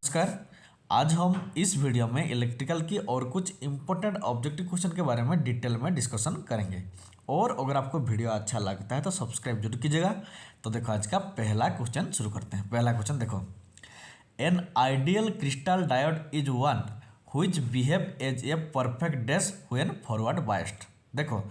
नमस्कार। आज हम इस वीडियो में इलेक्ट्रिकल की और कुछ इंपॉर्टेंट ऑब्जेक्टिव क्वेश्चन के बारे में डिटेल में डिस्कशन करेंगे। और अगर आपको वीडियो अच्छा लगता है तो सब्सक्राइब जरूर कीजिएगा। तो देखो आज का पहला क्वेश्चन शुरू करते हैं। पहला क्वेश्चन देखो, an ideal crystal diode is one which behave as a perfect dash when forward biased. देखो,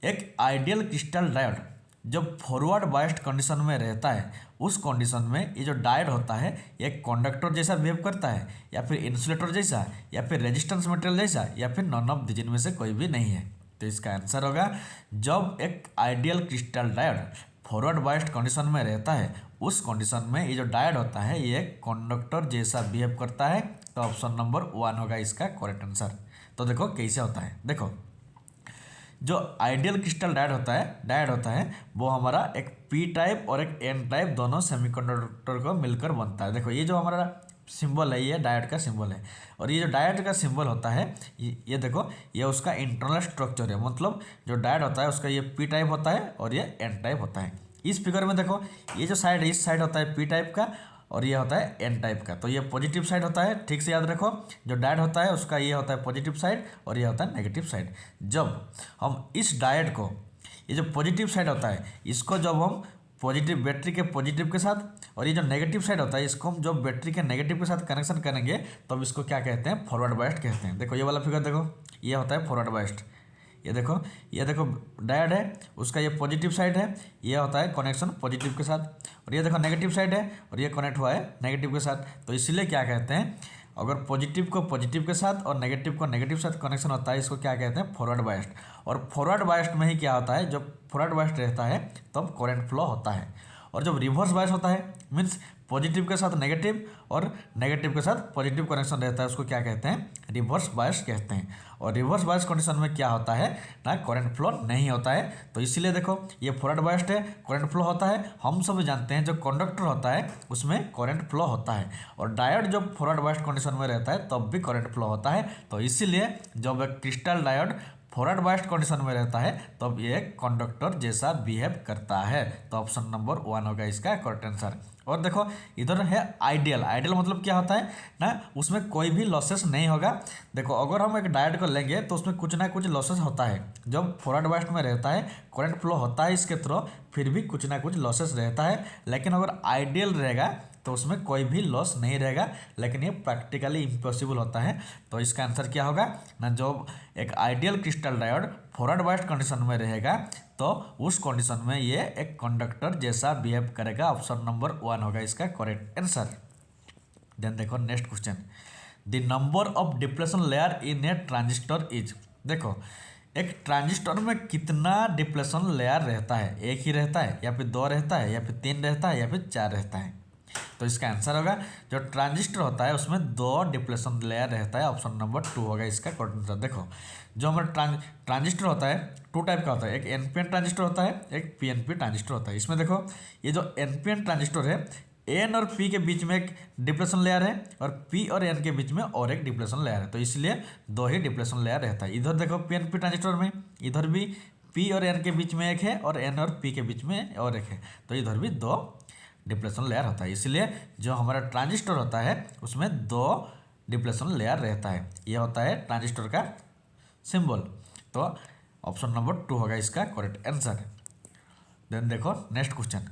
एक आइडियल क्रिस्टल डायोड जब फॉरवर्ड बायस्ड कंडीशन में रहता है, उस कंडीशन में ये जो डायोड होता है एक कंडक्टर जैसा बिहेव करता है, या फिर इंसुलेटर जैसा, या फिर रेजिस्टेंस मटेरियल जैसा, या फिर नॉन ऑफ जिनमें से कोई भी नहीं है। तो इसका आंसर होगा, जब एक ideal crystal diode forward biased condition में रहता है, उस कंडीशन में ये जो डायोड होता है ये कंडक्टर जैसा बिहेव करता है। तो ऑप्शन नंबर 1 होगा इसका करेक्ट आंसर। तो देखो कैसे होता है। देखो, जो आइडियल क्रिस्टल डायोड होता है वो हमारा एक पी टाइप और एक एन टाइप दोनों सेमीकंडक्टर को मिलकर बनता है। देखो, ये जो हमारा सिंबल है ये डायोड का सिंबल है, और ये जो डायोड का सिंबल होता है ये देखो, ये उसका इंटरनल स्ट्रक्चर है। मतलब जो डायोड होता है उसका ये पी टाइप होता है और ये एन टाइप होता है। इस फिगर में देखो, ये जो साइड है इस साइड होता है पी टाइप का और ये होता है एन टाइप का। तो ये पॉजिटिव साइड होता है, ठीक से याद रखो। जो डायोड होता है उसका ये होता है पॉजिटिव साइड और ये होता है नेगेटिव साइड। जब हम इस डायोड को, ये जो पॉजिटिव साइड होता है इसको जब हम पॉजिटिव बैटरी के पॉजिटिव के साथ, और ये जो नेगेटिव साइड होता है इसको हम जब बैटरी के नेगेटिव के साथ कनेक्शन करेंगे तब इसको क्या कहते हैं, फॉरवर्ड बायस्ड कहते हैं। देखो ये वाला फिगर देखो, ये होता है फॉरवर्ड बायस्ड। ये देखो डायोड है, उसका ये पॉजिटिव साइड है, ये होता है कनेक्शन पॉजिटिव के साथ, और ये देखो नेगेटिव साइड है और ये कनेक्ट हुआ है नेगेटिव के साथ। तो इसीलिए क्या कहते हैं, अगर पॉजिटिव को पॉजिटिव के साथ और नेगेटिव को नेगेटिव के साथ कनेक्शन होता है इसको क्या कहते हैं, फॉरवर्ड बायस्ड। और फॉरवर्ड बायस्ड में ही क्या होता है, जब फॉरवर्ड बायस्ड रहता है तब करंट फ्लो होता है। और जब रिवर्स बायस होता है, मीन्स पॉजिटिव के साथ नेगेटिव और नेगेटिव के साथ पॉजिटिव कनेक्शन रहता है, उसको क्या कहते हैं, रिवर्स बायस कहते हैं। और रिवर्स बायस कंडीशन में क्या होता है ना, करंट फ्लो नहीं होता है। तो इसीलिए देखो ये फॉरवर्ड बायस्ड है, करंट फ्लो होता है। हम सब जानते हैं जो कंडक्टर होता है उसमें करंट फ्लो होता है, और डायोड जब फॉरवर्ड बायस्ड कंडीशन में रहता है तब भी करंट फ्लो होता है। तो इसीलिए जब एक crystal diode forward biased condition में रहता है तब ये कंडक्टर जैसा बिहेव करता है। तो ऑप्शन नंबर 1 होगा इसका करेक्ट आंसर। और देखो इधर है आइडियल। आइडियल मतलब क्या होता है ना, उसमें कोई भी लॉसेस नहीं होगा। देखो, अगर हम एक डायोड को लेंगे तो उसमें कुछ ना कुछ लॉसेस होता है। जब फॉरवर्ड बायस्ड में रहता है करंट फ्लो होता है इसके थ्रू, फिर भी कुछ ना कुछ लॉसेस रहता है। लेकिन अगर आइडियल रहेगा तो उसमें कोई भी लॉस नहीं रहेगा, लेकिन ये प्रैक्टिकली इम्पॉसिबल होता है। तो इसका आंसर क्या होगा ना, जो एक ideal crystal diode forward biased condition में रहेगा तो उस कंडीशन में ये एक कंडक्टर जैसा बिहेव करेगा। ऑप्शन नंबर 1 होगा इसका करेक्ट आंसर। देन देखो next question, the number of depletion layer in A transistor is. देखो, एक ट्रांजिस्टर में कितना डिप्लेशन लेयर रहता है, एक ही रहता है या फिर 2 रहता है या फिर 3 रहता है या फिर 4 रहता है। तो इसका आंसर होगा, जो ट्रांजिस्टर होता है उसमें 2 डिप्लेशन लेयर रहता है। ऑप्शन नंबर 2 होगा इसका करेक्ट आंसर। देखो, जो हमारा ट्रांजिस्टर होता है 2 टाइप का होता है, एक एनपीएन ट्रांजिस्टर होता है, एक पीएनपी ट्रांजिस्टर होता है। इसमें देखो ये जो एनपीएन ट्रांजिस्टर है, एन और पी के बीच में एक डिप्लेशन लेयर है और पी और एन के बीच में और एक डिप्लेशन लेयर है। तो इसलिए 2 ही डिप्लेशन लेयर रहता है। इधर देखो पीएनपी ट्रांजिस्टर में इधर भी पी और एन के बीच में एक है और एन और पी के बीच में और एक है। तो इधर भी 2 डिप्लेशन लेयर होता है। इसलिए जो हमारा ट्रांजिस्टर होता है उसमें 2 डिप्लेशन लेयर रहता है। ये होता है ट्रांजिस्टर का सिंबल। तो ऑप्शन नंबर 2 होगा इसका करेक्ट आंसर। देन देखो next question,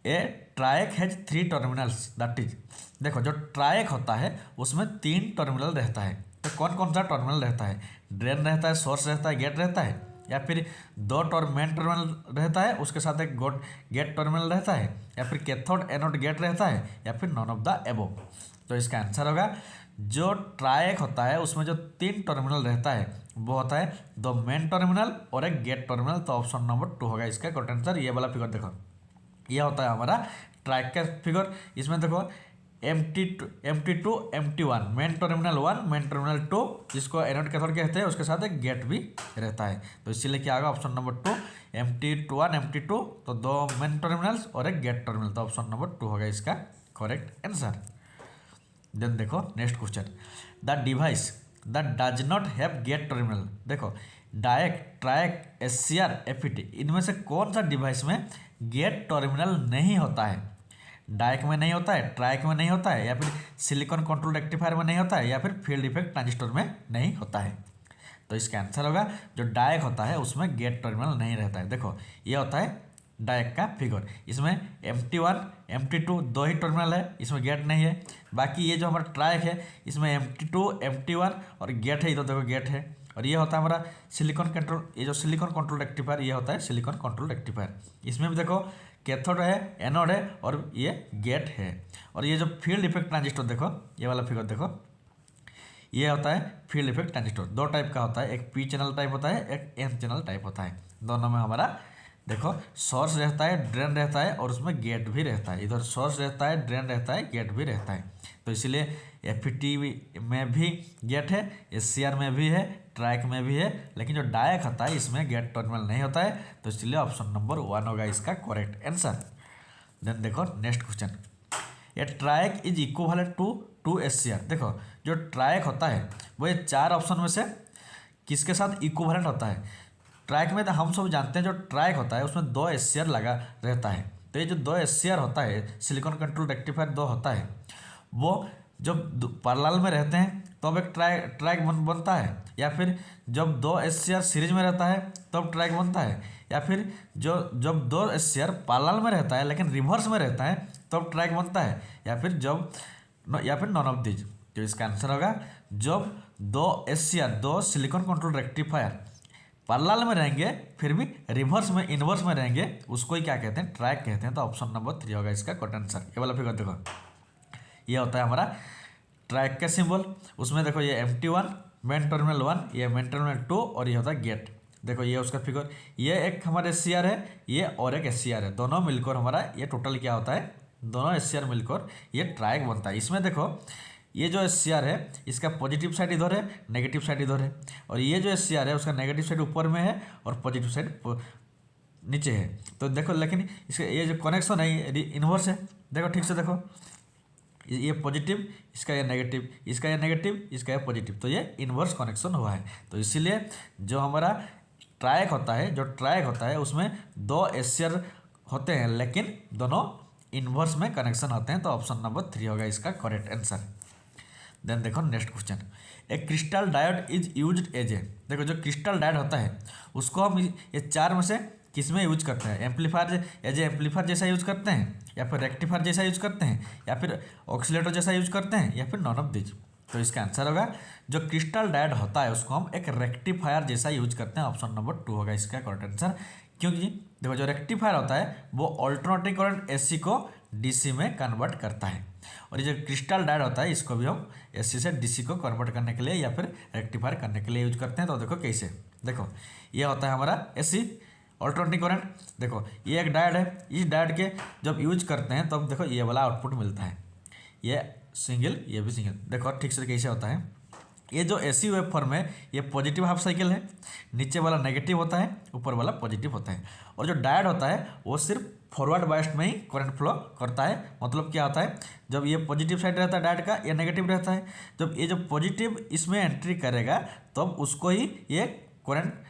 a ट्रायक has 3 terminals that is. देखो, जो ट्रायक होता है उसमें 3 टर्मिनल रहता है। तो कौन कौन सा टर्मिनल रहता है, ड्रेन रहता है, सोर्स रहता है, गेट रहता है, या फिर 2 मेन टर्मिनल रहता है उसके साथ एक गेट टर्मिनल रहता है, या फिर कैथोड एनोड गेट रहता है, या फिर नॉन ऑफ द एबोव। तो इसका आंसर होगा, जो ट्रायक होता है उसमें जो 3 टर्मिनल रहता है वो होता है 2 मेन टर्मिनल और एक गेट टर्मिनल। तो ऑप्शन नंबर 2 होगा इसका करेक्ट आंसर। ये वाला फिगर देखो, ये होता है हमारा ट्रायक का फिगर। इसमें देखो MT2 MT1 main terminal 1 main terminal 2, जिसको एनोड कैथोड कहते हैं, उसके साथ एक गेट भी रहता है। तो इसीलिए क्या होगा ऑप्शन नंबर 2 MT1 MT2, तो 2 मेन टर्मिनल्स और एक गेट टर्मिनल। तो ऑप्शन नंबर 2 होगा इसका करेक्ट आंसर। देन देखो next question, the device that does not have get terminal. देखो, डायक, ट्रायक, SCR, FET, इनमें से कौन सा डिवाइस में गेट टर्मिनल नहीं होता है। डायक में नहीं होता है, ट्रायक में नहीं होता है, या फिर सिलिकॉन कंट्रोल रेक्टिफायर में नहीं होता है, या फिर फील्ड इफेक्ट ट्रांजिस्टर में नहीं होता है। तो इसका आंसर होगा जो डायक होता है उसमें गेट टर्मिनल नहीं रहता है। देखो ये होता है डायक का फिगर, इसमें MT1 MT2 दो ही टर्मिनल है, इसमें गेट नहीं है। बाकी ये जो हमारा ट्रायक है इसमें MT2 MT1 और गेट है, इधर देखो गेट है। और ये होता है हमारा सिलिकॉन कंट्रोल, ये जो सिलिकॉन कंट्रोल रेक्टिफायर ये होता है सिलिकॉन कंट्रोल रेक्टिफायर। इसमें भी देखो कैथोड है, एनोड है और ये गेट है। और ये जो फील्ड इफेक्ट ट्रांजिस्टर देखो, ये वाला फिगर देखो, ये होता है फील्ड इफेक्ट ट्रांजिस्टर। दो टाइप का होता है, एक पी चैनल टाइप होता है, एक एन चैनल टाइप होता है। दोनों में हमारा देखो सोर्स रहता है, ड्रेन रहता है और उसमें गेट भी रहता है। इधर सोर्स रहता है, ड्रेन रहता है, गेट भी रहता है। तो इसलिए FET में भी गेट है, SCR में भी है, ट्रैक में भी है, लेकिन जो डायक होता है इसमें गेट टर्मिनल नहीं होता है। तो इसलिए ऑप्शन नंबर 1 होगा इसका करेक्ट आंसर। देन देखो next question, a triac is equivalent to SCR। देखो जो ट्रायक होता है वो ये चार ऑप्शन में से किसके साथ इक्विवेलेंट होता है। ट्रायक में तो हम सब जानते हैं जो ट्रायक होता है उसमें 2 SCR लगा रहता है। तो ये जो 2 SCR होता है सिलिकॉन कंट्रोल रेक्टिफायर 2 होता है, वो जब पैरेलल में रहते हैं तब एक ट्रायक बनता है, या फिर जब 2 SCR सीरीज में रहता है तब ट्रायक बनता है, या फिर जब 2 SCR पैरेलल में रहता है लेकिन रिवर्स में रहता है तब ट्रायक बनता है, या फिर नॉन ऑफ दीज। तो इसका आंसर होगा जब 2 SCR 2 silicon control rectifier parallel में रहेंगे फिर भी रिवर्स में इनवर्स में रहेंगे उसको ही क्या कहते हैं, ट्रैक कहते हैं। तो ऑप्शन नंबर 3 होगा इसका करेक्ट आंसर। ये वाला फिगर देखो, ये होता है हमारा ट्रैक का सिंबल। उसमें देखो ये MT1 मेन टर्मिनल 1, ये मेन टर्मिनल 2 और ये होता है गेट। देखो ये उसका फिगर, ये एक हमारा SCR है, ये और एक SCR है, दोनों मिलकर हमारा ये टोटल क्या होता है, दोनों SCR मिलकर ये ट्रायक बनता है। इसमें देखो ये जो SCR है इसका पॉजिटिव साइड इधर है, नेगेटिव साइड इधर है, और ये जो SCR है उसका नेगेटिव साइड ऊपर में है और पॉजिटिव साइड नीचे है। तो देखो लेकिन इसका ये जो कनेक्शन है ये इन्वर्स है। देखो ठीक से देखो, ये पॉजिटिव, इसका ये नेगेटिव, इसका ये नेगेटिव, इसका ये पॉजिटिव, तो ये इन्वर्स कनेक्शन हुआ है। तो इसीलिए जो हमारा ट्रायक होता है, जो ट्रायक होता है उसमें 2 SCR होते हैं लेकिन दोनों इन्वर्स में कनेक्शन होते हैं। तो ऑप्शन नंबर 3 होगा इसका करेक्ट आंसर। देन देखो next question, a crystal diode is used as a. देखो जो क्रिस्टल डायोड होता है उसको हम ये चार में से किस में यूज करते हैं, एम्पलीफायर एज ए एम्पलीफायर जैसा यूज करते हैं, या फिर रेक्टिफायर जैसा यूज करते हैं, या फिर ऑक्सीलेटर जैसा यूज करते हैं, या फिर नॉन ऑफ दिस। तो इसका आंसर होगा जो क्रिस्टल डायोड होता है उसको हम एक रेक्टिफायर जैसा यूज करते हैं। ऑप्शन नंबर 2 होगा इसका करेक्ट आंसर। क्योंकि देखो जो रेक्टिफायर होता है वो अल्टरनेटिंग करंट AC को DC में कन्वर्ट करता है, और ये जो क्रिस्टल डायोड होता है इसको भी हम AC से DC को कन्वर्ट करने के लिए या फिर रेक्टिफायर करने के लिए यूज करते हैं। तो देखो कैसे, देखो ये होता है हमारा AC अल्टरनेटिंग करंट। देखो ये एक डायोड है, इस डायोड के जब यूज करते हैं तब देखो ये वाला आउटपुट मिलता है, ये सिंगल ये भी सिंगल। देखो ठीक से कैसे होता है, ये जो AC वेवफॉर्म है ये पॉजिटिव हाफ साइकिल है, नीचे वाला नेगेटिव होता है, ऊपर वाला पॉजिटिव होता है। और जो डायोड होता है वो सिर्फ फॉरवर्ड बायस्ड में ही करंट फ्लो करता है। मतलब क्या होता है, जब ये पॉजिटिव साइड रहता है डायोड का, ये नेगेटिव रहता है, जब ये जो पॉजिटिव इसमें एंट्री करेगा तब उसको ही ये करंट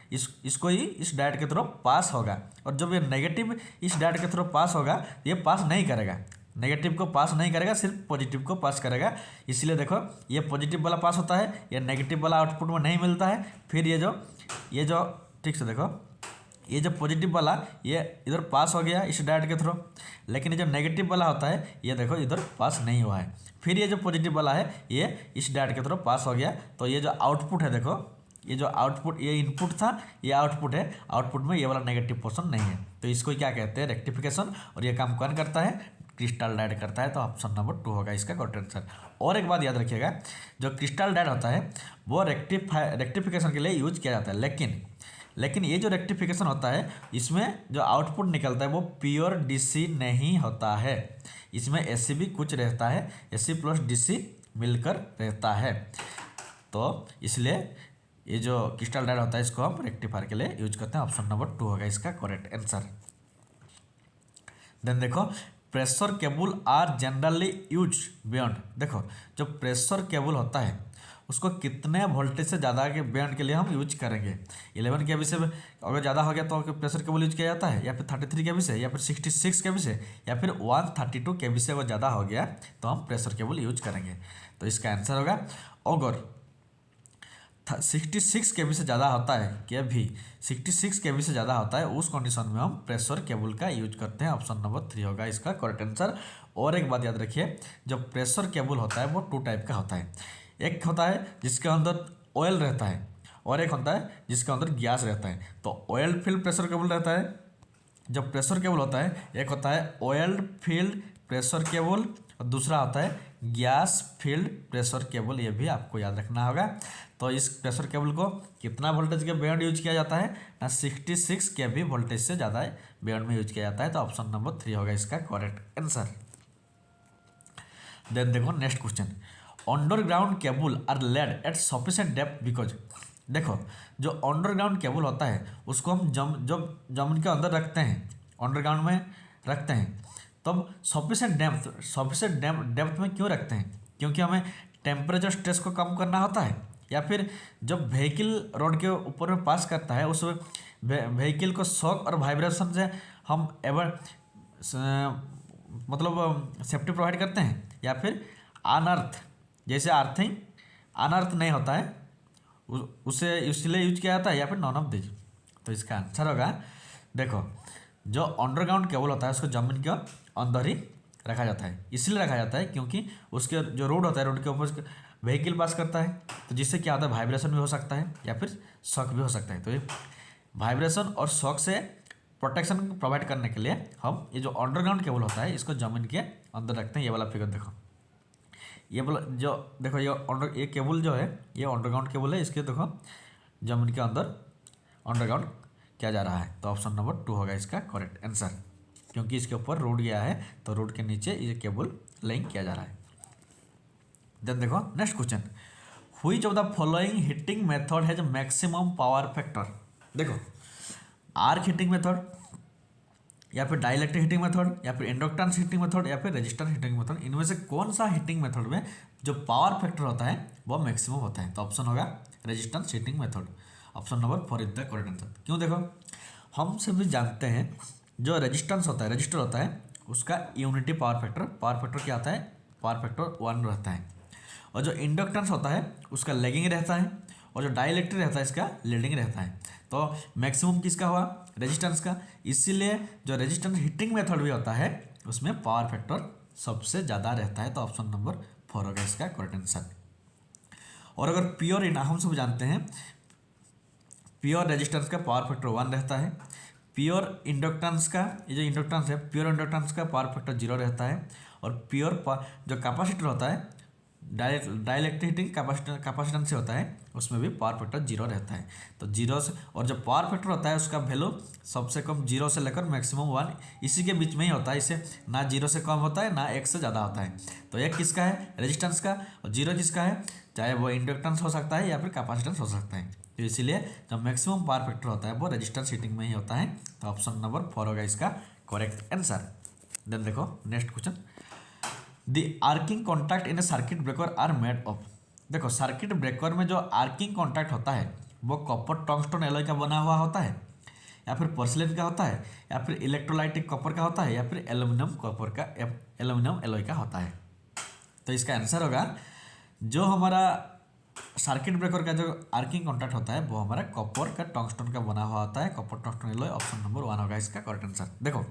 इसको ही इस डायोड के थ्रू पास होगा, और जब ये नेगेटिव इस डायोड के थ्रू पास होगा ये पास नहीं करेगा, नेगेटिव को पास नहीं करेगा, सिर्फ पॉजिटिव को पास करेगा। इसलिए देखो ये पॉजिटिव वाला पास होता है, ये नेगेटिव वाला आउटपुट में नहीं मिलता है। फिर ये जो ठीक से देखो, ये जो पॉजिटिव वाला ये इधर पास हो गया इस डायोड के थ्रू, लेकिन ये जो नेगेटिव वाला होता है ये देखो इधर पास नहीं हुआ है। फिर ये जो पॉजिटिव वाला है ये इस डायोड के थ्रू पास हो गया। तो ये जो आउटपुट है देखो, ये जो आउटपुट, ये इनपुट था, ये आउटपुट है, आउटपुट में ये वाला नेगेटिव पोर्शन नहीं है। तो इसको क्या कहते हैं, रेक्टिफिकेशन। और ये काम कौन करता है, क्रिस्टल डायोड करता है। तो ऑप्शन नंबर 2 होगा इसका करेक्ट आंसर। और एक बात याद रखिएगा, जो क्रिस्टल डायोड होता है वो रेक्टिफिकेशन के लिए यूज किया जाता है, लेकिन ये जो रेक्टिफिकेशन होता है इसमें जो आउटपुट निकलता है वो प्योर DC नहीं होता है, इसमें AC भी कुछ रहता है, AC प्लस DC मिलकर रहता है। तो इसलिए ये जो क्रिस्टल डायोड होता है इसको हम रेक्टिफायर के लिए यूज करते हैं। ऑप्शन नंबर 2 होगा इसका करेक्ट आंसर। देन देखो pressure cable are generally use beyond. देखो जो प्रेशर केबल होता है उसको कितने वोल्टेज से ज़्यादा के बैंड के लिए हम यूज करेंगे। 11 के से अगर ज़्यादा हो गया तो प्रेशर केबल यूज किया जाता है, या फिर 33 के से, या फिर 66 के से, या फिर 132 के से अगर ज़्यादा हो गया तो हम प्रेशर केबल यूज करेंगे। तो इसका आंसर होगा अगर 66 के से ज़्यादा होता है, के भी 66 के से ज़्यादा होता है, उस कंडीशन में हम प्रेशर केबल का यूज करते हैं। ऑप्शन नंबर 3 होगा इसका करेक्ट आंसर। और एक बात याद रखिए, जो प्रेशर केबल होता है वो 2 टाइप का होता है। एक होता है जिसके अंदर ऑयल रहता है, और एक होता है जिसके अंदर गैस रहता है। तो ऑयल फील्ड प्रेशर केबल रहता है जो प्रेशर केबल होता है, एक होता है ऑयल फील्ड प्रेशर केबल और दूसरा होता है गैस फील्ड प्रेशर केबल। ये भी आपको याद रखना होगा। तो इस प्रेशर केबल को कितना वोल्टेज के बैंड यूज किया जाता है ना, 66 के भी वोल्टेज से ज़्यादा बैंड में यूज किया जाता है। तो ऑप्शन नंबर 3 होगा इसका करेक्ट आंसर। देन देखो next question, underground cable are laid at sufficient depth because. देखो जो अंडरग्राउंड केबल होता है उसको हम जब जमीन के अंदर रखते हैं, अंडरग्राउंड में रखते हैं, तब सफिशिएंट डेप्थ में क्यों रखते हैं? क्योंकि हमें टेम्परेचर स्ट्रेस को कम करना होता है, या फिर जब व्हीकल रोड के ऊपर में पास करता है उस व्हीकल को शॉक और वाइब्रेशन से हम मतलब सेफ्टी प्रोवाइड करते हैं, या फिर अनअर्थ जैसे अर्थिंग अनअर्थ नहीं होता है उसे इसलिए यूज किया जाता है, या फिर नॉन ऑफ दिस। तो इसका आंसर होगा, देखो जो अंडरग्राउंड केबल होता है उसको जमीन के अंदर ही रखा जाता है। इसलिए रखा जाता है क्योंकि उसके जो रोड होता है, रोड के ऊपर व्हीकल पास करता है, तो जिससे क्या होता है वाइब्रेशन भी हो सकता है या फिर शॉक भी हो सकता है। तो ये वाइब्रेशन और शॉक से प्रोटेक्शन प्रोवाइड करने के लिए हम ये जो अंडरग्राउंड केबल होता है इसको जमीन के अंदर रखते हैं। ये वाला फिगर देखो, ये वाला जो देखो ये केबल जो है ये अंडरग्राउंड केबल है, इसके देखो जमीन के अंदर अंडरग्राउंड किया जा रहा है। तो ऑप्शन नंबर 2 होगा इसका करेक्ट आंसर, क्योंकि इसके ऊपर रोड गया है तो रोड के नीचे ये केबल लिंक किया जा रहा है। देन देखो next question, which of the following heating method has maximum power factor. देखो आर्क हीटिंग मेथड, या फिर डाइलेक्ट्रिक हीटिंग मेथड, या फिर इंडक्टेंस हीटिंग मेथड, या फिर रेजिस्टेंस हीटिंग मेथड, इनमें से कौन सा हीटिंग मेथड में जो पावर फैक्टर होता है वो मैक्सिमम होता है? तो ऑप्शन होगा resistance heating method. Option number 4 is the correct answer. क्यों? देखो हम सभी जानते हैं जो रेजिस्टेंस होता है, रजिस्टर होता है, उसका यूनिटी पावर फैक्टर क्या आता है? पावर फैक्टर 1 रहता है। और जो इंडक्टेंस होता है उसका लैगिंग रहता है, और जो डाइलेक्ट्रिक रहता है इसका लीडिंग रहता है। तो मैक्सिमम किसका हुआ? रेजिस्टेंस का। इसीलिए जो रेजिस्टेंस हीटिंग मेथड भी होता है उसमें पावर फैक्टर सबसे ज़्यादा रहता है। तो ऑप्शन नंबर 4 होगा इसका करेक्ट आंसर। और अगर प्योर हम सब जानते हैं प्योर रेजिस्टेंस का पावर फैक्टर 1 रहता है, प्योर इंडक्टेंस का, ये जो इंडक्टेंस है प्योर इंडक्टेंस का पावर फैक्टर 0 रहता है, और प्योर जो कैपेसिटर होता है डाइलेक्ट्रिक हीटिंग कैपेसिटेंस से होता है उसमें भी पावर फैक्टर 0 रहता है। तो 0 से, और जो पावर फैक्टर होता है उसका वैल्यू सबसे कम 0 से लेकर मैक्सिमम 1 इसी के बीच में ही होता है। इसे ना 0 से कम होता है ना 1 से ज़्यादा होता है। तो 1 किसका है? रेजिस्टेंस का, और 0 किसका है? चाहे वो इंडक्टेंस हो सकता है या फिर कैपेसिटेंस हो सकता है। तो इसीलिए जो मैक्सिमम पावर फैक्टर होता है वो रेजिस्टेंस हीटिंग में ही होता है। तो ऑप्शन नंबर 4 होगा इसका करेक्ट आंसर। देन देखो next question, the arcing contact in a circuit breaker are made of. देखो सर्किट ब्रेकर में जो आर्किंग कॉन्टैक्ट होता है वो कॉपर टंगस्टन एलॉय का बना हुआ होता है, या फिर पोर्सिलेन का होता है, या फिर इलेक्ट्रोलाइटिक कॉपर का होता है, या फिर एल्यूमिनियम एलॉय का होता है। तो इसका आंसर होगा जो हमारा सर्किट ब्रेकर का जो आर्किंग कॉन्टैक्ट होता है वो हमारा कॉपर का टंगस्टन का बना हुआ होता है, copper tungsten alloy. Option number 1 होगा इसका करेक्ट आंसर। देखो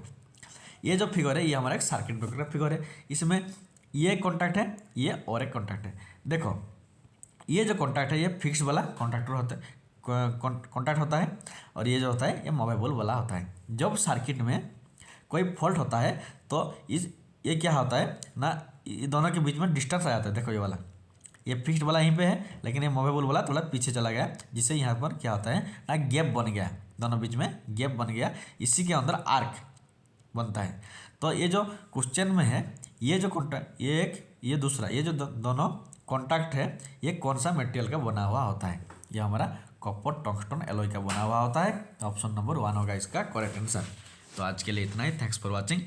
ये जो फिगर है ये हमारा एक सर्किट ब्रेकर का फिगर है, इसमें ये कॉन्टैक्ट है ये और एक कॉन्टैक्ट है। देखो ये जो कॉन्टैक्ट है ये फिक्स वाला कॉन्टैक्टर होता है, कॉन्टैक्ट होता है, और ये जो होता है ये मूवेबल वाला होता है। जब सर्किट में कोई फॉल्ट होता है तो ये क्या होता है ना, ये दोनों के बीच में डिस्टेंस आ जाता है। देखो ये वाला ये फिक्स्ड वाला यहीं पे है, लेकिन ये मूवेबल वाला थोड़ा पीछे चला गया, जिससे यहाँ पर क्या होता है ना गैप बन गया, दोनों बीच में गैप बन गया, इसी के अंदर आर्क बनता है। तो ये जो क्वेश्चन में है ये जो कॉन्टैक्ट ये एक ये दूसरा ये जो दोनों कॉन्टैक्ट है ये कौन सा मटेरियल का बना हुआ होता है? ये हमारा कॉपर टंगस्टन एलॉय का बना हुआ होता है। ऑप्शन नंबर 1 होगा इसका करेक्ट आंसर। तो आज के लिए इतना ही, थैंक्स फॉर वॉचिंग।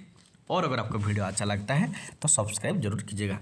और अगर आपको वीडियो अच्छा लगता है तो सब्सक्राइब जरूर कीजिएगा।